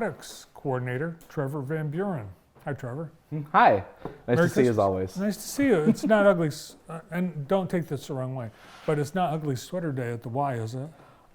Aquatics Coordinator, Trevor Van Buren. Hi, Trevor. Hi. Nice Merry to see you as Christmas. always. Nice to see you. It's not ugly, and don't take this the wrong way, but it's not ugly sweater day at the Y, is it?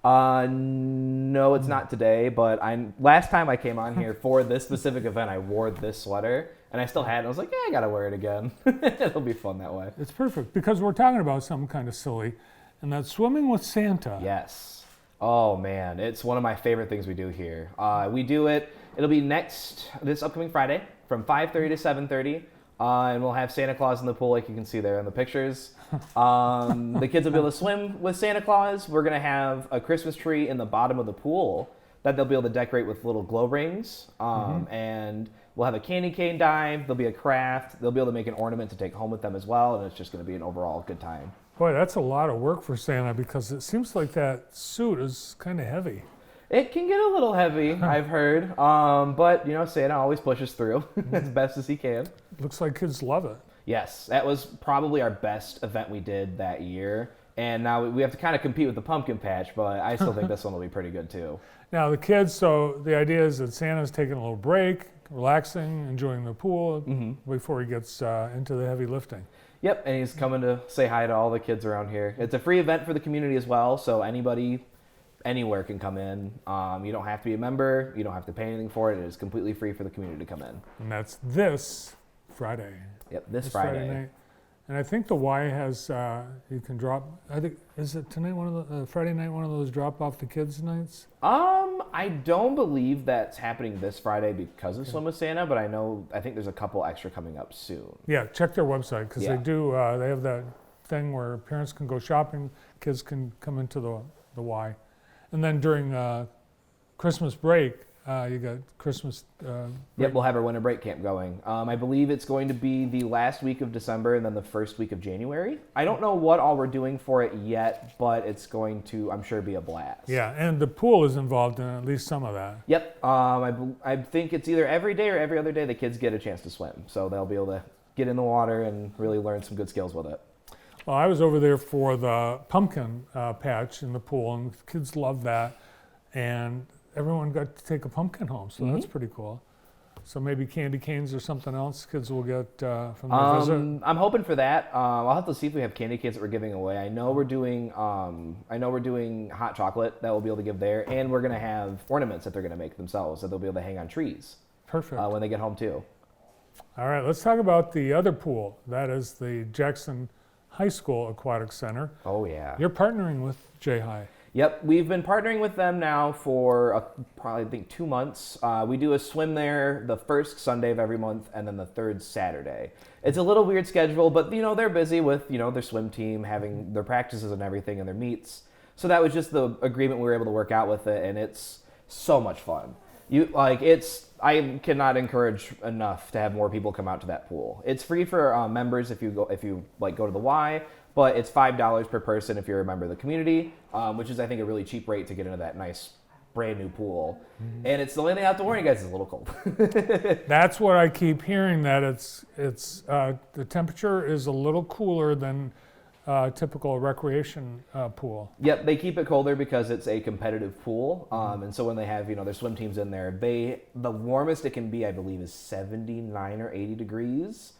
No, it's not today, but last time I came on here for this specific event, I wore this sweater, and I still had it. I was like, yeah, I gotta wear it again. It'll be fun that way. It's perfect because we're talking about something kind of silly, and that's swimming with Santa. Yes. Oh man, it's one of my favorite things we do here. We do it. It'll be this upcoming Friday from 5:30 to 7:30. And we'll have Santa Claus in the pool like you can see there in the pictures. The kids will be able to swim with Santa Claus. We're going to have a Christmas tree in the bottom of the pool that they'll be able to decorate with little glow rings. And we'll have a candy cane dive. There'll be a craft. They'll be able to make an ornament to take home with them as well. And it's just going to be an overall good time. Boy, that's a lot of work for Santa because it seems like that suit is kind of heavy. It can get a little heavy, I've heard. But, Santa always pushes through as best as he can. Looks like kids love it. Yes, that was probably our best event we did that year. And now we have to kind of compete with the pumpkin patch, but I still think this one will be pretty good too. Now the kids, so the idea is that Santa's taking a little break, relaxing, enjoying the pool before he gets into the heavy lifting. Yep, and he's coming to say hi to all the kids around here. It's a free event for the community as well, so anybody anywhere can come in. You don't have to be a member. You don't have to pay anything for it. It is completely free for the community to come in. And that's this Friday. Yep, this Friday night. And I think the Y has, you can drop, I think, is it tonight Friday night one of those drop off the kids nights? I don't believe that's happening this Friday because of Swim with Santa, but I think there's a couple extra coming up soon. Yeah, check their website because they do, they have that thing where parents can go shopping, kids can come into the Y. And then during Christmas break, you got Christmas. Yep, we'll have our winter break camp going. I believe it's going to be the last week of December and then the first week of January. I don't know what all we're doing for it yet, but it's going to, I'm sure, be a blast. Yeah, and the pool is involved in at least some of that. Yep, I think it's either every day or every other day the kids get a chance to swim. So they'll be able to get in the water and really learn some good skills with it. Well, I was over there for the pumpkin patch in the pool, and the kids loved that. And everyone got to take a pumpkin home, so that's pretty cool. So maybe candy canes or something else kids will get from their visit. I'm hoping for that. I'll have to see if we have candy canes that we're giving away. I know we're doing hot chocolate that we'll be able to give there, and we're gonna have ornaments that they're gonna make themselves that they'll be able to hang on trees. Perfect. When they get home too. All right, let's talk about the other pool. That is the Jackson High School Aquatic Center. Oh yeah. You're partnering with J-High. Yep, we've been partnering with them now for probably I think 2 months. We do a swim there the first Sunday of every month and then the third Saturday. It's a little weird schedule, but they're busy with their swim team having their practices and everything and their meets. So that was just the agreement we were able to work out with it, and it's so much fun. I cannot encourage enough to have more people come out to that pool. It's free for members if you go to the Y, but it's $5 per person if you're a member of the community, which is I think a really cheap rate to get into that nice brand new pool. And it's the only thing I have to warn you guys is a little cold. That's what I keep hearing, that it's the temperature is a little cooler than typical recreation pool. Yep, they keep it colder because it's a competitive pool, and so when they have their swim teams in there, the warmest it can be, I believe, is 79 or 80 degrees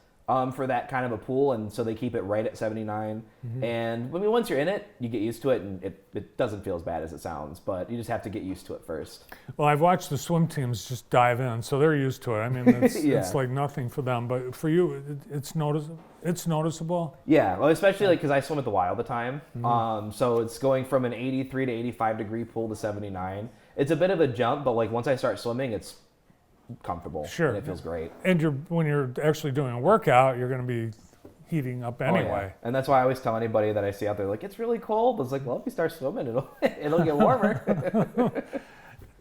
for that kind of a pool, and so they keep it right at 79. And once you're in it, you get used to it, and it doesn't feel as bad as it sounds, but you just have to get used to it first. Well, I've watched the swim teams just dive in, so they're used to it. I mean, it's like nothing for them, but for you, it's noticeable. Yeah, well, especially because I swim at the Y all the time, so it's going from an 83 to 85 degree pool to 79. It's a bit of a jump, but once I start swimming, it's comfortable. Sure. And it feels great. And when you're actually doing a workout, you're going to be heating up anyway. Oh, yeah. And that's why I always tell anybody that I see out there, it's really cold. It's like, well, if you start swimming, it'll get warmer.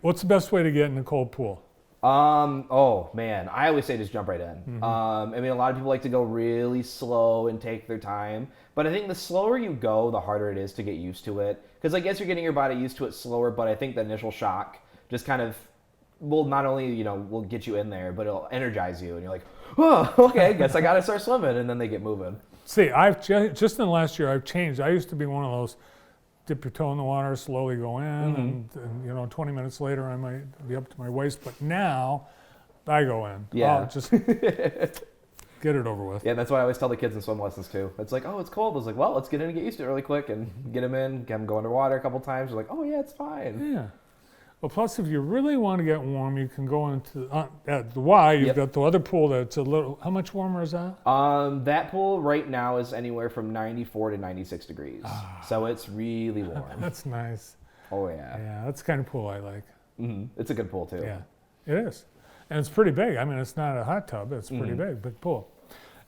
What's the best way to get in a cold pool? Oh man, I always say just jump right in. I mean, a lot of people like to go really slow and take their time, but I think the slower you go, the harder it is to get used to it. Because I guess you're getting your body used to it slower, but I think the initial shock just kind of will not only, will get you in there, but it'll energize you, and you're like, oh, okay, guess I gotta start swimming, and then they get moving. See, I've just in the last year, I've changed. I used to be one of those dip your toe in the water, slowly go in, and 20 minutes later I might be up to my waist. But now I go in. Yeah. I'll just get it over with. Yeah, that's what I always tell the kids in swim lessons too. It's like, oh, it's cold. I was like, well, let's get in and get used to it really quick and get them in, get them go underwater a couple times. They're like, oh yeah, it's fine. Yeah. Well, plus, if you really want to get warm, you can go into at the Y. You've got the other pool that's a little. How much warmer is that? That pool right now is anywhere from 94 to 96 degrees, so it's really warm. That's nice. Oh yeah. Yeah, that's the kind of pool I like. It's a good pool too. Yeah, it is, and it's pretty big. I mean, it's not a hot tub. It's pretty big pool.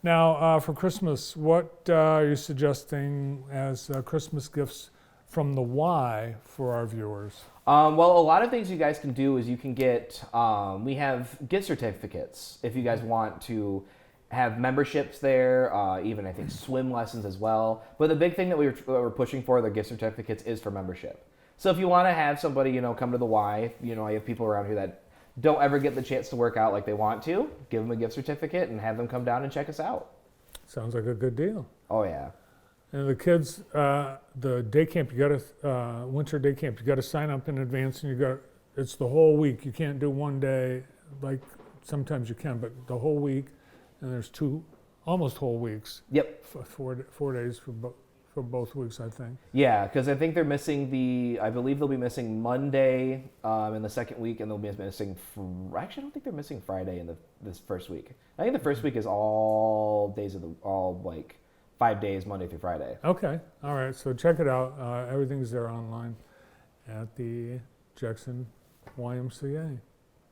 Now, for Christmas, what are you suggesting as Christmas gifts from the Y for our viewers? Well, a lot of things you guys can do is you can get, we have gift certificates if you guys want to have memberships there, even I think swim lessons as well. But the big thing that we're pushing for, the gift certificates, is for membership. So if you want to have somebody, come to the Y, I have people around here that don't ever get the chance to work out like they want to, give them a gift certificate and have them come down and check us out. Sounds like a good deal. Oh, yeah. And the kids, the day camp, winter day camp, you got to sign up in advance, and it's the whole week. You can't do one day, like sometimes you can, but the whole week, and there's almost whole weeks. Yep. 4 days for both weeks, I think. Yeah, because I think they're missing I believe they'll be missing Monday in the second week, and they'll be missing, actually I don't think they're missing Friday in this first week. I think the first week is all 5 days, Monday through Friday. Okay, all right, so check it out. Everything's there online at the Jackson YMCA.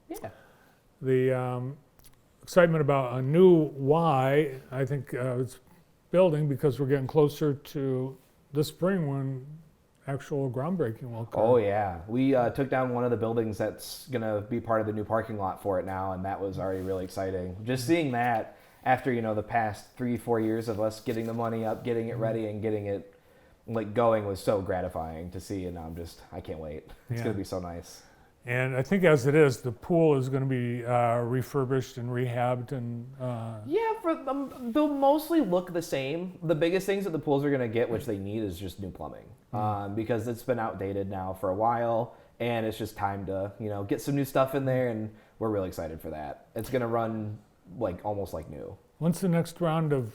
Yeah. The excitement about a new Y, I think it's building because we're getting closer to this spring when actual groundbreaking will occur. Oh, yeah. We took down one of the buildings that's going to be part of the new parking lot for it now, and that was already really exciting. Just seeing that after, the past 3-4 years of us getting the money up, getting it ready, and getting it going was so gratifying to see, and now I can't wait. It's going to be so nice. And I think as it is, the pool is going to be refurbished and rehabbed, and yeah, they'll mostly look the same. The biggest things that the pools are going to get, which they need, is just new plumbing, because it's been outdated now for a while, and it's just time to get some new stuff in there, and we're really excited for that. It's going to run almost like new. When's the next round of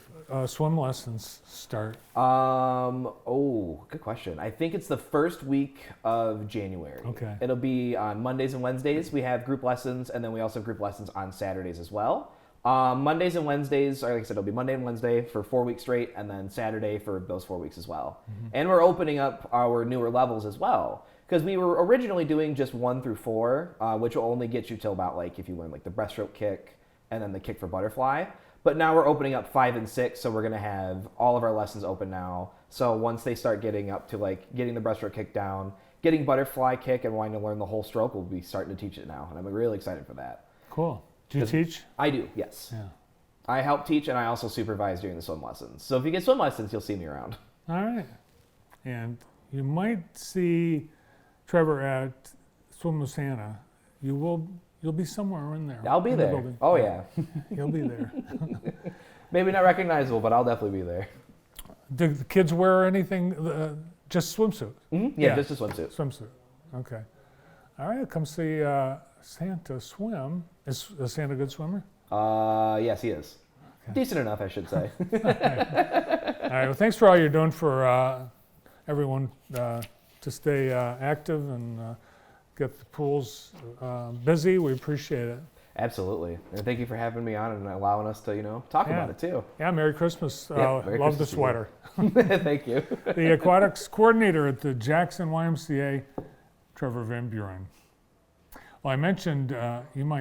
swim lessons start? Good question. I think it's the first week of January. Okay. It'll be on Mondays and Wednesdays. We have group lessons, and then we also have group lessons on Saturdays as well. Mondays and Wednesdays, or like I said, it'll be Monday and Wednesday for 4 weeks straight, and then Saturday for those 4 weeks as well. And we're opening up our newer levels as well, because we were originally doing just 1 through 4, which will only get you till about if you learn the breaststroke kick and then the kick for butterfly. But now we're opening up 5 and 6, so we're going to have all of our lessons open now. So once they start getting up to getting the breaststroke kick down, getting butterfly kick, and wanting to learn the whole stroke, we'll be starting to teach it now. And I'm really excited for that. Cool. Do you teach? I do, yes. Yeah. I help teach, and I also supervise during the swim lessons. So if you get swim lessons, you'll see me around. All right. And you might see Trevor at Swim with Santa. You'll be somewhere in there. I'll be there. Oh, yeah. You'll be there. Maybe not recognizable, but I'll definitely be there. Do the kids wear anything? Just swimsuit? Mm-hmm. Yeah, just a swimsuit. Swimsuit. Okay. All right, come see Santa swim. Is Santa a good swimmer? Yes, he is. Okay. Decent enough, I should say. All right. Well, thanks for all you're doing for everyone to stay active and get the pools busy. We appreciate it. Absolutely. And thank you for having me on and allowing us to, talk about it too. Yeah, Merry Christmas. Merry love Christmas the sweater. Thank you. The aquatics coordinator at the Jackson YMCA, Trevor Van Buren. Well, I mentioned you might